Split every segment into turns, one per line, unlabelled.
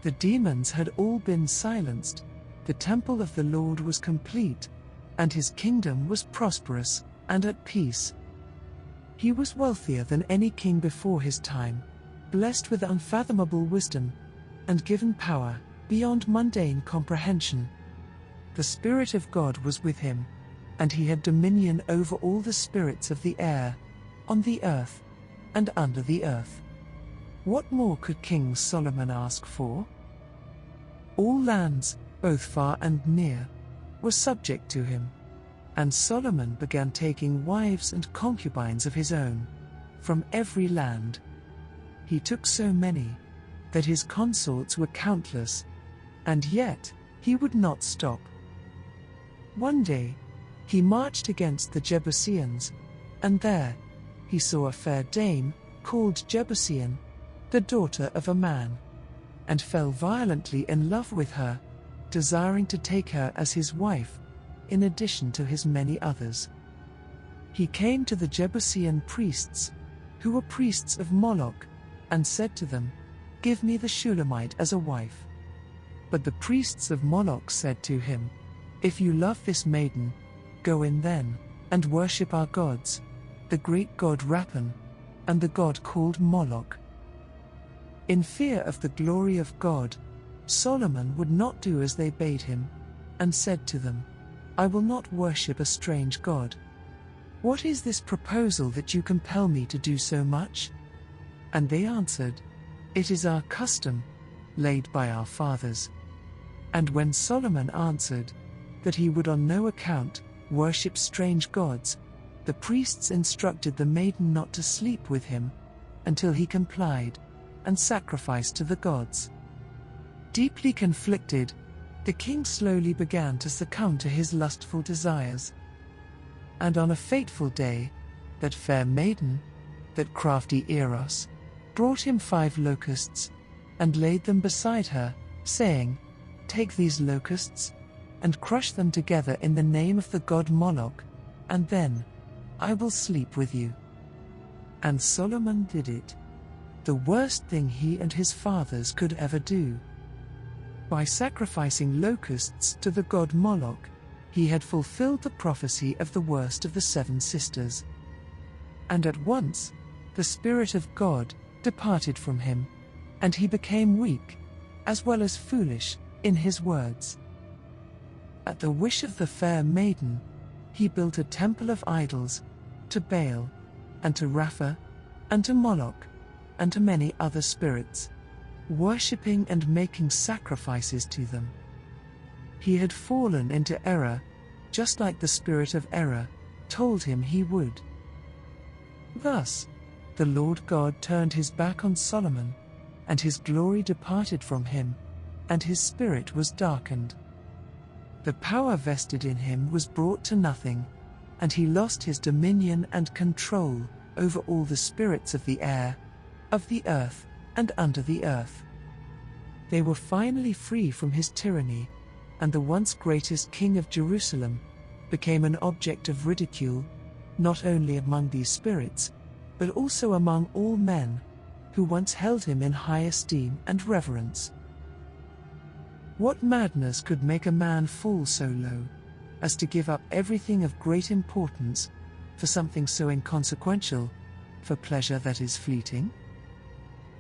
The demons had all been silenced, the temple of the Lord was complete, and his kingdom was prosperous and at peace. He was wealthier than any king before his time, blessed with unfathomable wisdom, and given power beyond mundane comprehension. The Spirit of God was with him, and he had dominion over all the spirits of the air, on the earth, and under the earth. What more could King Solomon ask for? All lands, both far and near, were subject to him, and Solomon began taking wives and concubines of his own, from every land. He took so many, that his consorts were countless, and yet he would not stop. One day, he marched against the Jebusians, and there he saw a fair dame, called Jebusian, the daughter of a man, and fell violently in love with her, desiring to take her as his wife, in addition to his many others. He came to the Jebusian priests, who were priests of Moloch, and said to them, "Give me the Shulamite as a wife." But the priests of Moloch said to him, "If you love this maiden, go in then, and worship our gods, the great god Raphan, and the god called Moloch." In fear of the glory of God, Solomon would not do as they bade him, and said to them, "I will not worship a strange god. What is this proposal that you compel me to do so much?" And they answered, "It is our custom, laid by our fathers." And when Solomon answered that he would on no account worship strange gods, the priests instructed the maiden not to sleep with him, until he complied, and sacrificed to the gods. Deeply conflicted, the king slowly began to succumb to his lustful desires. And on a fateful day, that fair maiden, that crafty Eros, brought him 5 locusts, and laid them beside her, saying, "Take these locusts, and crush them together in the name of the god Moloch, and then I will sleep with you." And Solomon did it, the worst thing he and his fathers could ever do. By sacrificing locusts to the god Moloch, he had fulfilled the prophecy of the worst of the 7 sisters. And at once, the Spirit of God departed from him, and he became weak, as well as foolish, in his words. At the wish of the fair maiden, he built a temple of idols, to Baal, and to Rapha, and to Moloch, and to many other spirits, worshipping and making sacrifices to them. He had fallen into error, just like the spirit of error told him he would. Thus, the Lord God turned his back on Solomon, and his glory departed from him, and his spirit was darkened. The power vested in him was brought to nothing, and he lost his dominion and control over all the spirits of the air, of the earth, and under the earth. They were finally free from his tyranny, and the once greatest king of Jerusalem became an object of ridicule, not only among these spirits, but also among all men, who once held him in high esteem and reverence. What madness could make a man fall so low, as to give up everything of great importance, for something so inconsequential, for pleasure that is fleeting?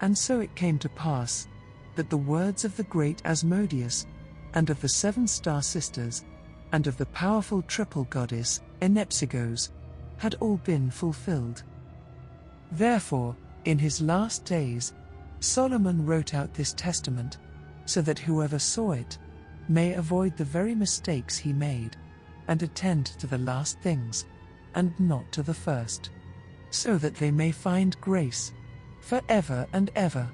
And so it came to pass, that the words of the great Asmodeus, and of the 7 star sisters, and of the powerful triple goddess, Enepsigos, had all been fulfilled. Therefore, in his last days, Solomon wrote out this testament, so that whoever saw it may avoid the very mistakes he made, and attend to the last things, and not to the first, so that they may find grace forever and ever.